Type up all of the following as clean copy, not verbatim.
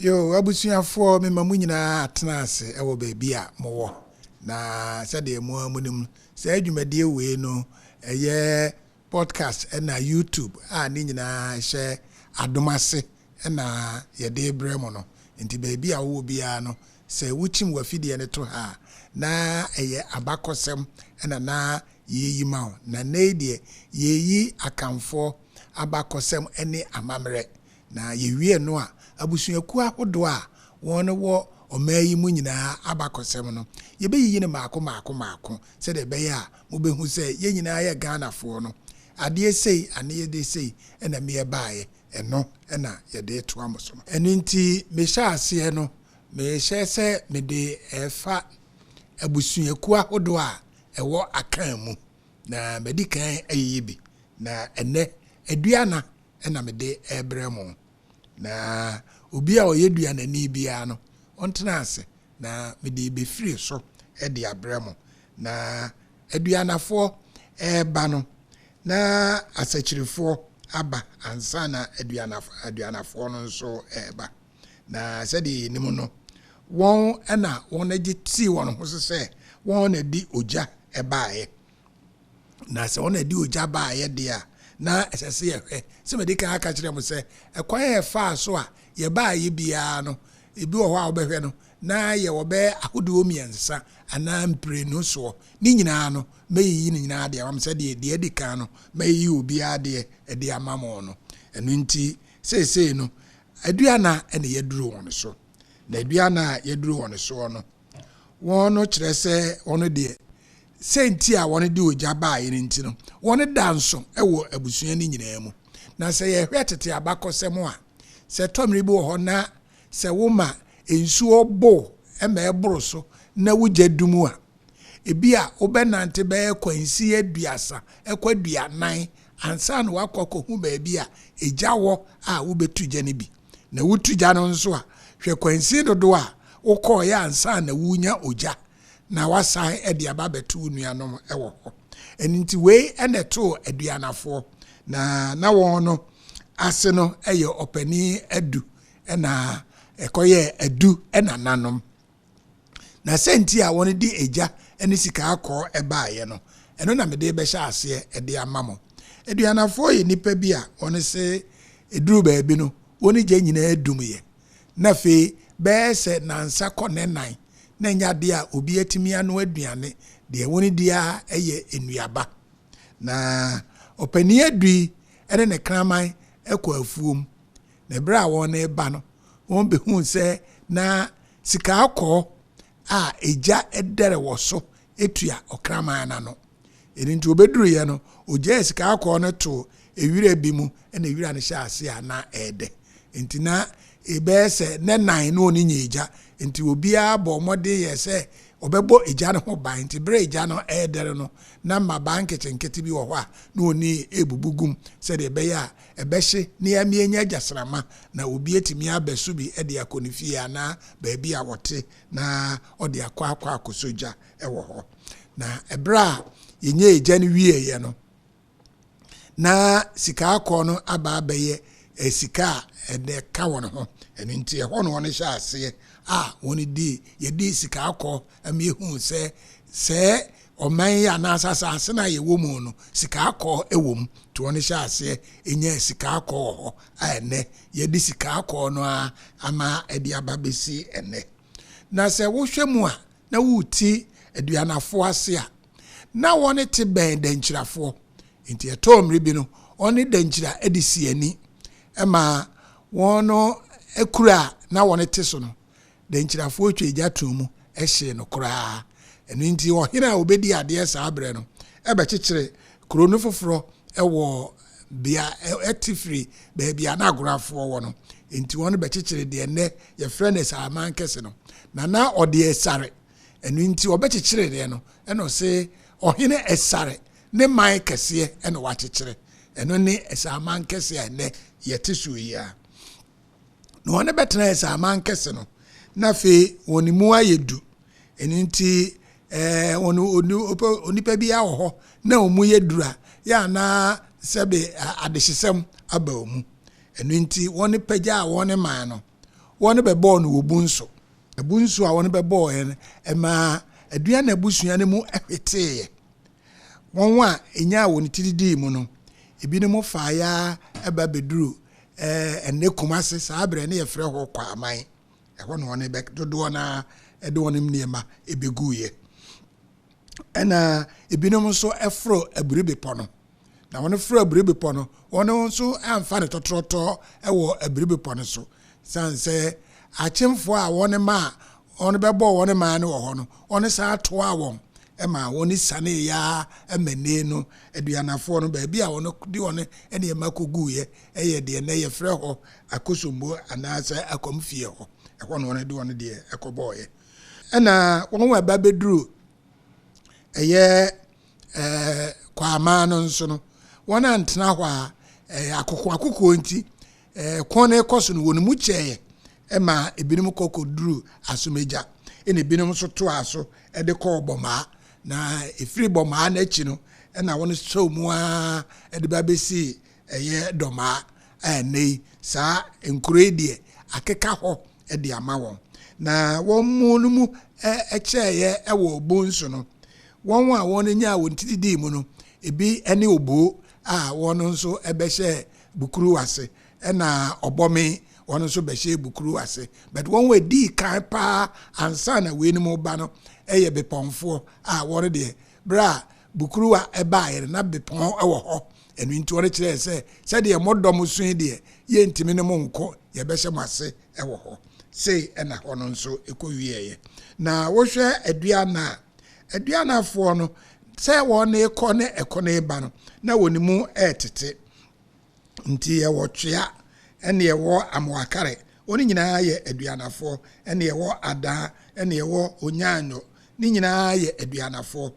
Yo, abusuafo me mamu nyina atena ase ewo baabi a mowo. Na sade mo amunum se adwumade we no eye podcast na YouTube ni nyina hye Adom ase na yede bremo no. Nti baabi a wo bia no se wuchim wafide ne to ha na eye abakosem na yeyima na needie yeyi Akanfuo Amammere Amammere na yewie no a abusuaku ahodo a won wo omayi mu nyina abakosem no yebeyi ne maako se de be ya mobehu se ye nyina ye Ghanafo no ade sei ane ye de sei na me baaye eno na ye de to amoso no eno nti me hya ase no me hye se me de efa abusuaku ahodo a ewo akan mu na medikan ayibi na ene aduana na me de ebremo na obi a oyeduana ni bia no ontena ase na me de be free so de abremo na aduanafo eba no na asachirifo aba ansa na aduanafo no nso eba na sedi nimu no won na won agi ti won ho se won na di oja ebaaye na se won na di oja baaye de a na esese ye se me de kan aka kire mo se ekwan ye fa so a ye baaye bia no ebi wo ho a obehwe no na ye wo be ahodo omiensa ana mpre no so ni nyina no meyi ni nyina de am se de edikan no meyi obi ade de amamo no enu nti sei no aduana ene yeduru won so na aduana yeduru won so no won no kire se won de senti a won de oja baaye ni nti no won danso ewo abusua ni nyina mu na se ye hwetete abakosem a se tomri bi wo ho na se woma ensuo bo ema eboro so na wugya dumu a ebi a obenante be kwansi aduasa ekwaduanan ansa na wakoko hu baabi a ejawo a wobetugya ne bi na wutugya no nso a hwe kwansi dodo a wokọ ya ansa na wunya oja na wasan ede aba betu nuanom ewo ho eninti we eneto aduanafo na won no ase no eye opani adu na ekoye adu na nanom na senti a won di eja ene sika akọ ebaaye no eno na mede be hya ase ede amamo aduanafo ye nipa bi a won se eduru baabi no woni gya nyina adumye na fe be se nansa konenan na nya de a obi atimi anu aduane de woni dia eye enuaba na opani adui ene ne kraman ekọ afuom na bra won e ba no won be hu se na sika akọ a eja edere woso etua okraman na no enti obeduru ye no oja sika akọ no to ewira bi mu na ewira ne hya ase ana ede enti na ebe se ne nan no ni nyeja enti obia bo mode ye se obebo eja ne ho ban enti bre eja no edere no na ma bank chenketi bi wo ho a na oni ebubugum se de be ya ebehye ne ya mienya jasrama na obi etimi abesu bi e de akonifie ana baabi a wote na ode akwa akosoja ewo ho na ebra yenye eja ne wie ye no na sika akọ no aba abaye esika ede ka won ho eni nti e ho no won hya ase a won di ye di sika akọ am ye hu se oman ya na asasa ase na ye wo mu no sika akọ ewom to won hya ase enye sika akọ ho a ene ye di sika akọ no a ama edi ababesi ene na se wo hwemu a na wuti aduanafo ase a na won te ben dankyirafo nti etomri bi no oni dankyira edisi ani ema wono ekura na won te so no dankyirafo otwa eja tomu ehye no kura eno nti ohina obedi ade sa abre no ebe kekere kuro no foforo ewo bia etifri be bia na agorafo wo no nti won be kekere de ne ye friends amankese no na ode esare eno nti obe kekere de no eno se ohine esare ne man kese eno wa kekere eno ne esamankese ene yete suya no one betena esamankese no na fe wonimu ayedu eno nti onipa bi a wo ho na omu yedura ya na sebe adehyesem aba omu eno nti woni pagya a woni man no wɔn be bɔɔ no wɔ bunso ebunso a wɔn be bɔɔ yɛ no ɛma aduane abusua no mu ɛhwetee wɔn a enya wɔn tididi mu no ebinom fa ya ɛba beduru ɛne kumase saa abrɛ ne yɛfrɛ hɔ kwaman ɛhɔ no wɔn bɛ dodoɔ na ɛde wɔn nneɛma ebegu ɛna ebinom nso ɛforo abiribepɔ no na wɔn foro abiribepɔ no wɔn nso amfa ne tɔtrɔtɔ ɛwɔ abiribepɔ no so sanse akyemfo a wɔn ma wɔn bɛbɔ wɔn ma no wɔ hɔ no wɔn saa toa wɔn ɛma wɔn sane ya ɛmɛne no aduanafoɔ no baabi a wɔn di wɔn ɛne ɛma kogu yɛ ɛyɛ deɛ na yɛfrɛ hɔ akosombo anaasɛ akɔmfie hɔ ɛhɔ no wɔn de wɔn deɛ ɛkɔbɔɔ yɛ ɛna wɔn wɔ ba beduru ɛyɛ kwama no nso no wɔn antena hɔ a akoko nti kɔn ekɔso no wɔn mu kyɛɛ ɛma ebinom kɔkɔduru asomegya ɛna ebinom nso to aso ɛde kɔɔ bɔmaa na efiri bɔmaa n'akyi no ɛna wɔn so mu a ɛde ba besi ɛyɛ dɔmaa ɛnɛ saa nkure deɛ akeka hɔ ɛde ama wɔn na wɔn mu no mu ɛkyɛɛ ɛwɔ bonso no wɔn a wɔn nya wɔn tididi mu no ebi ɛne obo a wɔn nso ɛbɛhyɛ bukuru ase ɛna ɔbɔme wɔn nso bɛhyɛ bukuru ase but wɔn wɔ di kan paa ansa na wɔn anim ba no ɛyɛ bepɔnfoɔ a wɔn deɛ bra bukuru a ɛbaayɛ na bepɔn ɛwɔ hɔ ɛnu nti wɔn kyerɛ sɛ sɛdeɛ mɔdɔm so yi deɛ yɛ ntumi ne mo nkɔ yɛbɛhyɛ mo ase ɛwɔ hɔ sei ɛna hɔ no nso ɛkɔ wieɛ na wɔhwɛ aduanafoɔ no sɛ wɔn ekɔ ne ɛkɔ ne ba no na wɔn mu ɛtete nti ɛwɔ twea ɛne ɛwɔ amoakare wɔn nyinaa yɛ aduanafoɔ ɛne ɛwɔ adaa ɛne ɛwɔ onyanyo ne nyinaa yɛ aduanafoɔ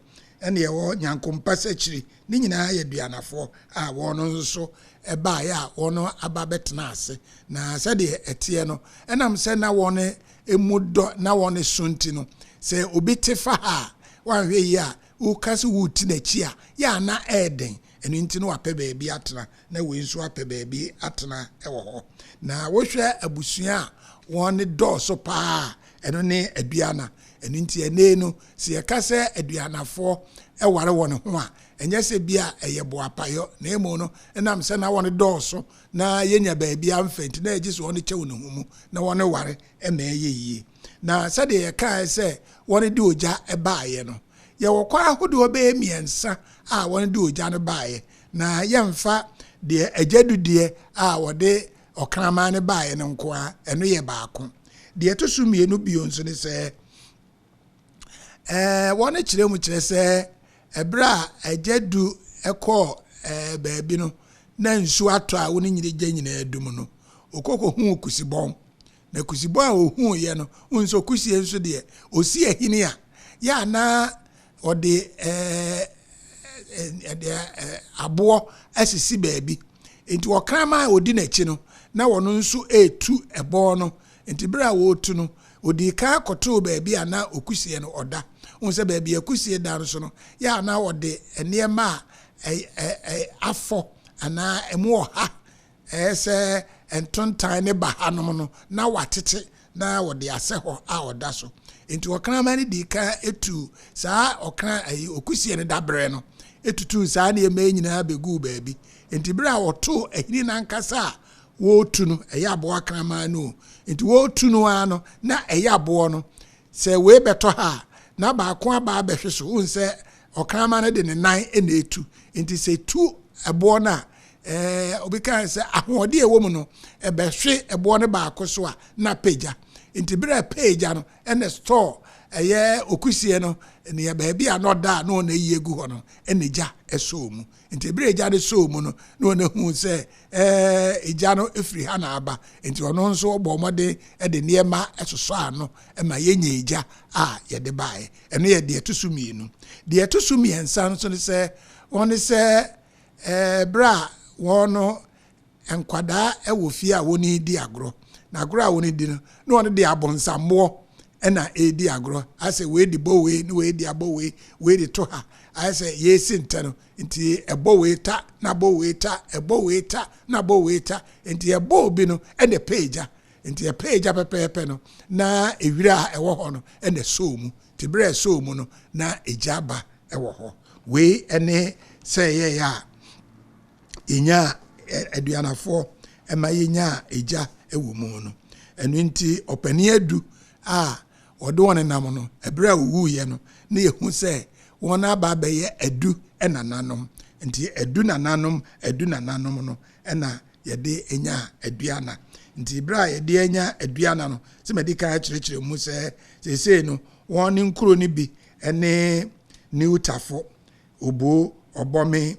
ɛne ɛwɔ nyankompasakyiri ne nyinaa yɛ aduanafoɔ a wɔn nso ɛbaayɛ a wɔn aba bɛtena ase na sɛdeɛ ɛteɛ no ɛnam sɛ na wɔn emu dɔ na wɔn sunti no sɛ obi te fa ha wanhwɛ yi a wokase wuti n'akyi a yɛ ana ɛɛden ɛno nti no wapɛ baabi atena na wei nso apɛ baabi atena ɛwɔ hɔ na wohwɛ abusua a wɔn dɔɔso paa ɛno ne aduana ɛno nti ɛnɛ no sɛ yɛka sɛ aduanafoɔ ɛware wɔn ho a ɛnyɛ sɛ bi a ɛyɛ boapayɔ na emu no ɛnam sɛ na wɔn dɔɔso na yɛnya baabi amfa nti na ɛgye so wɔn kyɛw ne ho mu na wɔn ware ɛma ɛyɛ yie na sɛdeɛ yɛkae sɛ wɔn de ogya ɛbaayɛ no yɛwɔ kwa ahodoɔ bɛyɛ mmiɛnsa a wɔn de ogya no baayɛ na yɛmfa deɛ agyadudeɛ a wɔde ɔkraman no baayɛ no nko a ɛno yɛ baako deɛ to so mmienu bio nso ne sɛ wɔn kyerɛ mu kyerɛ sɛ ɛbrɛ a agyadu ɛkɔ baabi no na nsuo atɔ a wɔn nyine gya nyinaa dum no okoko hu kusibɔn na kusibɔn a ohu yɛ no nso kusie nso deɛ osi ahini a ya na ɔde aboɔ asisi baabi nti wɔkrama a odi n'akyi no na wɔn nso etu ɛbɔn no nti bere a wɔtu no odi ka akɔto baabi a na okusie no ɔda wɔn sɛ baabi akusie da no so no ya na wɔde nneɛma a afɔ ana emu ɔha ɛsɛ ntontan ne ba hanom no na watete na wɔde asɛ hɔ a ɔda so nti ɔkrama ne di ka etu saa ɔkra okusie ne dabrɛ no etutu saa ne ema nyinaa begu baabi nti bere a wɔto ahini nankasa a wɔtu no ɛyɛ aboa krama no nti wɔtu no ano na ɛyɛ aboɔ no sɛ we bɛtɔ ha na baako aba abɛhwe so wɔn sɛ ɔkrama no de ne nan na etu nti sɛ tu aboɔ na obi kan sɛ ahoɔde ɛwɔ mu no ɛbɛhwe ɛboɔ no baako so a na pagya nti bere pagya no ɛna store ɛyɛ okusie no ne baabi a no da no na yi egu hɔ no ɛna gya ɛso mu nti bere gya de so mu no na ɔna hu sɛ egya no efiri ha na aba nti ɔno nso bɔ ɔmɔde ɛde nneɛma ɛsoso ano ɛma yɛnya egya a yɛde bae ɛno yɛ deɛ to so mienu deɛ to so miɛnsa nso ne sɛ wɔn sɛ bra wɔn nkwadaa ɛwɔ fie a wɔn di agorɔ na agorɔ a wɔn di no na wɔn de abonsammoɔ ɛna edi agorɔ asɛ wei di bɔ wei ne wei di abɔ wei di to ha asɛ yɛsi ntɛ no nti ɛbɔ wei ta na bɔ wei ta ɛbɔ wei ta na bɔ wei ta nti ɛbɔ obi no ɛna pagya nti page pepepe no na ewira ewo ho no ene so mu ti bre so mu no na ejaba ewo ho we ene say ye ya inya aduanafo ema yenya eja ewo mu no enu nti opani adu odo won nam no ebre owu ye no na yehu say won aba ba ye adu enananom nti adu nananom no ena yede enya aduana nti bra yede enya aduana no se medika kyerɛkyerɛ mu se no won nkuro ni bi ene ni utafo obo obome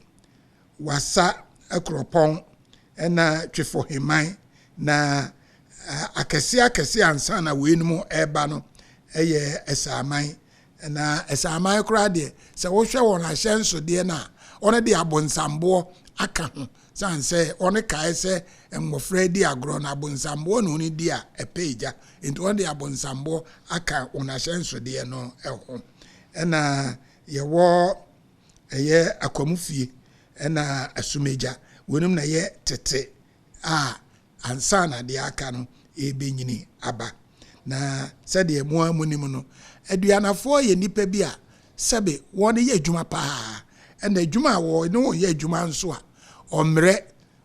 wasa akropon ena twefo heman na akese ansa na weenum eba no eye esaman na esaman kura de se wo hwe won ahyenso de na one de abonsambo aka ho sanse one kae se mmofra di agro na abonsambo no ni di a epeja enti one de abonsambo aka on ahyenso de no eho na ye wo eye akwamufie na asumeja wonum na ye tete ansa na de aka no ebenyini aba na sede muamunim no aduanafo ye nipa bi a sebe won ye adwuma pa na adwuma wo no ye adwuma nso a omre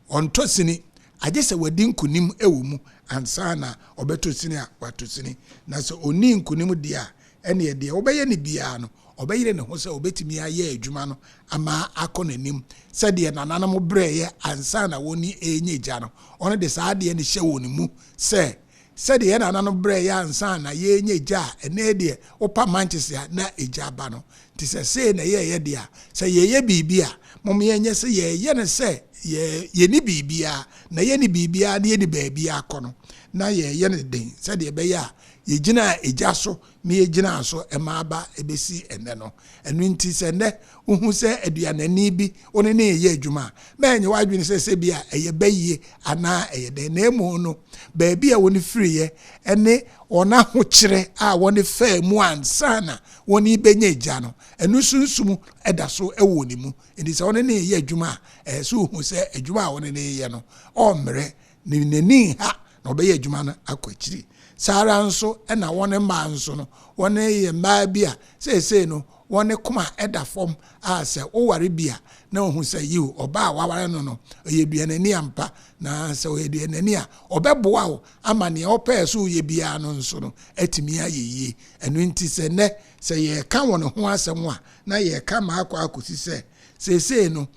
ontosini agye se wadi nkunim ewo mu ansa na obetosini a watosini na so oni nkunim dia ene ye dia obeye ne bia no obeyire ne ho se obetimi aye adwuma no ama akonanim sede nananam bre ye ansa na woni enye gya no ono de saade ne hye woni mu se sede ye nananam bre ye ansa na ye enye gya ene de opa Manchester na egya ba no ti se na ye dia se ye bibia mom ye nye se ye ne se ye ni bibia na ye ni bibia na ye ni baabia akono na ye ne den sede be ya ye gina egya so me ye gina so emaaba ebesi ene no enu nti se ne uhu se aduanani bi one ne ye adwuma menye wadwene se bia eye baye ana eye den na emu no baabia woni free ye ene ona ho kire a woni fa mu ansa na woni benye egya no enu sunsum eda so ewo ni mu enti se one ne ye adwuma so uhu se adwuma a woni ne ye no omre ni nani ha na obeye adwuma no akwachiri sara nso na wone ma nso no wone ye ma bia se no wone kuma eda fom a se o ware bia na ohun se yiwo oba waware no ye duanani ampa na se o ye duanani a obeboa wo ama ne opa so ye bia no nso no atimi ayeye enu nti se ne se ye ka won ho asem a na ye ka ma akwa akosi se no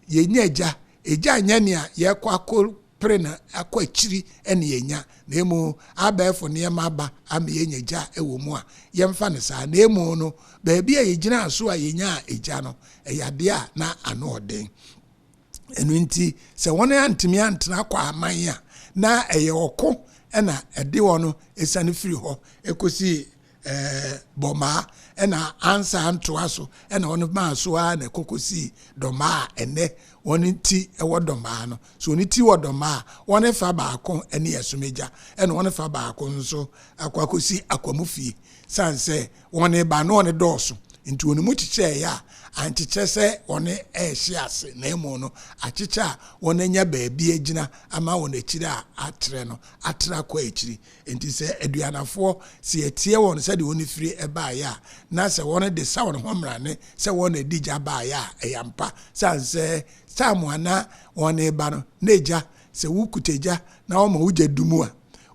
ye nya eja nya ne a ye kwa prena akwa chiri ene yenya na emu abefo ne yemaba ame yenyeja ewo mu a yemfa ne sa na emu no baabi a yegina so a yenya eja no eyade a na ano oden enu nti se won antimi antena kwa amanya na eye oko ena ede wono esane firi ho ekosi boma ena ansa antoa so ena won ma so a na kokosi doma ene woni ti ewo doma no so ni ti wodoma woni fa ba akon ene yesumeja ena woni fa ba akon nso akwakosi akwamufie sanse woni ba no woni doso nti woni mu chiche ya anchiche se woni ehye ase na emu no achiche a woni nya baabi agina ama woni akiri a atre no atra kwa akiri nti se aduanafo se etie woni se de woni firi eba ya na se woni de sa woni homrane se woni digya ba ya eyampa sanse samuana woni ba no neja se wukuteja na wo ma wugya dumu a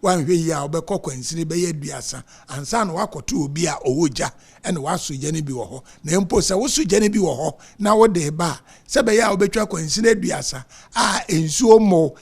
wanhwe ya obekọ kwansini be yaduasa ansa na wakoto obi a owoja ene waso gya ne bi wo ho na mpo se wo so gya ne bi wo ho na wo de ba se be ya obetwa kwansini aduasa a ensuo mo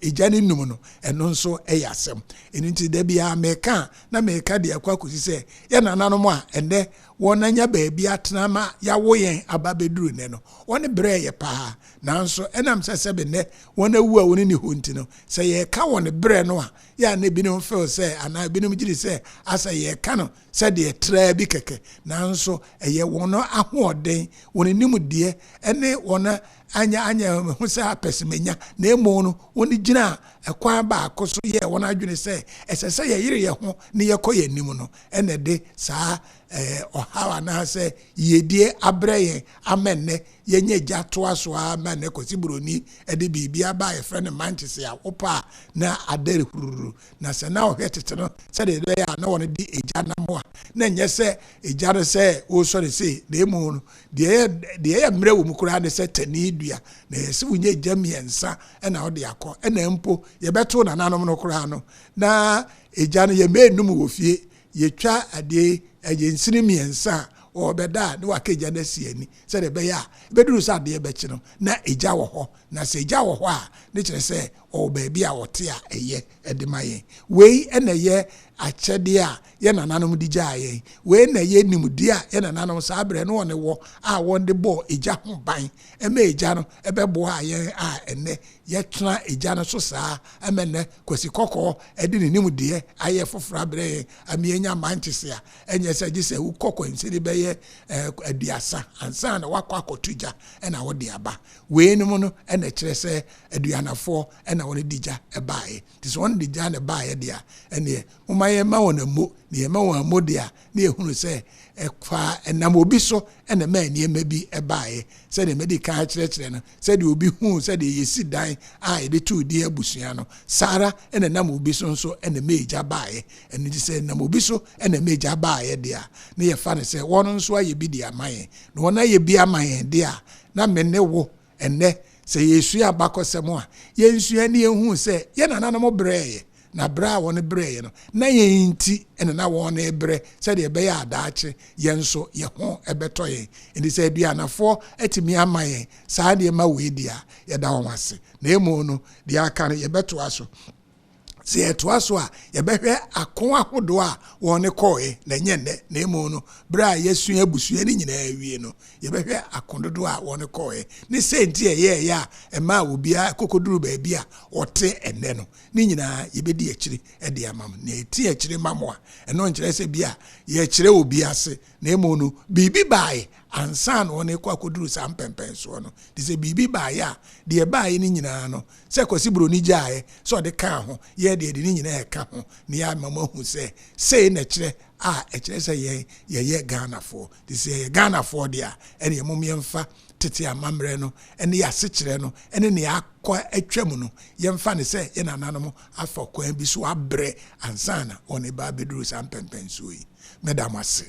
egya ne num no eno nso eyasem enunti da bia meka na meka de akwa kosi se ya nananom a ende wonanya baabi atena ma ya wo yen ababeduru ne no woni bre ye pa nanso enam sebe ne wona wu a woni ni honti no se ye ka woni bre no a ya na binom feel se ana binom giri se asa ye ka no se de tra bi keke nanso eye wono ahoden woni nimudie ene wona anya ho sɛ apesimenya na emu no woni gyina ekwan ba akoso ye wona adwene sɛ ɛsɛ sɛ yɛyere yɛ ho ne yɛkɔ yɛ nim no ɛna de saa ɔhawa na sɛ yedie abrɛ yɛn amenne yenye gya toa so amenne kosi buroni ɛde bibia ba yɛ frɛ ne Manchester a opa na adere hururu na sɛ na ɔhwɛ tete no sɛ de ya na wɔn di egya na mo a na nyɛ sɛ egya no sɛ o sɔre sɛ na emu no de yɛ mmerɛ wɔ mu kura ne sɛ tani dua na yɛsɛ wunye egya miɛnsa ɛna ɔde akɔ ɛna mpo yɛbɛto na nanom no kura no na egya no yɛ meenum wɔ fie yɛtwa ade nsini miɛnsa o bɛda ne wakagya na siani sɛ de bɛyɛ a bɛduru sɛ ade bɛkye no na egya wɔ hɔ na sɛ egya wɔ hɔ a ne kyerɛ sɛ o baabi a wɔte a ɛyɛ ɛde ma yɛn wei ɛna yɛ akyɛde a yɛ nananom de gyaa yɛn wei na yɛ nimdi a yɛ nananom saa brɛ no wɔne wɔ a wɔn de bɔ egya ho ban ɛma egya no ɛbɛboa yɛn a ɛnɛ yɛtena egya no so saa ɛmɛnɛ kwasi kɔkɔɔ ɛde ne nimdeɛ ayɛ foforɔ abrɛ yɛn amienya Manchester ɛnyɛ sɛ gye sɛ wokɔkɔ nsɛde bɛyɛ aduasa ansa na wakɔ akɔto gya ɛna wɔde aba wei no mu no ɛna kyerɛ sɛ aduanafoɔ ɛna wɔn di gya ɛbaeɛ nti sɛ wɔn di gya na ɛbaeɛ deɛ ɛneɛ moma yɛma wɔn ammo na yɛma wɔn ammo deɛ na yɛhunu sɛ ɛfa ɛnam obi so ɛna ma nneɛma bi ɛbaeɛ sɛdeɛ mɛdi kan kyerɛkyerɛ no sɛdeɛ obi hu sɛdeɛ yɛsi dan a yɛde tu di abusua no sara ɛna nam obi so nso ɛna ma egya baeɛ ɛno nti sɛ nam obi so ɛna ma egya baeɛ deɛ na yɛfa no sɛ wɔn nso ayɛ bi de ama yɛn na wɔn ayɛ bi ama yɛn deɛ na mene wo ɛnɛ sɛ yɛsua abakɔsɛm a yɛnsua ne yɛhu sɛ yɛn nananom brɛɛ na bra wɔn brɛɛ no na yɛn nti ɛna na wɔn brɛ sɛdeɛ ɛbɛyɛ adaakye yɛn nso yɛ ho ɛbɛtɔ yɛn nti sɛ aduanafoɔ ɛtumi ama yɛn saa deɛ ma wei deɛ yɛda wɔn ase na emu no deɛ aka no yɛbɛtoa so sɛ yɛtoa so a yɛbɛhwɛ ako ahodoɔ a wɔn kɔɔɛ na nyɛ nnɛ na emu no bra a yɛsua abusua ne nyinaa wie no yɛbɛhwɛ akododo a wɔn kɔɔɛ ne sɛnti ɛyɛ a ɛma obiara kokoduru baabi a ɔte ɛnnɛ no ne nyinaa yɛbɛdi akyire ɛde ama mo na ɛti akyire ma mo a ɛno nkyerɛ sɛ bi a yɛkyerɛ obi ase na emu no biribi baeɛ ansa na wɔn kɔ akoduru saa mpɛmpɛnsoɔ no de sɛ biribi baeɛ a deɛ baeɛ ne nyinaa no sɛ kɔsi buroni gyaeɛ sɛ ɔde kaa ho yɛ deɛ de ne nyinaa ɛka ho ne yɛ ama mo ahu sɛ sei na kyerɛ a ɛkyerɛ sɛ yɛyɛ Ghanafoɔ de sɛ yɛyɛ Ghanafoɔ deɛ a ɛne yɛmom yɛmfa tete amammerɛ no ɛne yɛasekyerɛ no ɛne ne yɛakɔ atwam no yɛmfa ne sɛ yɛ nananom afa kwan bi so abrɛ ansa na wɔn ba bɛduru saa mpɛmpɛnsoɔ yi mɛda mo ase.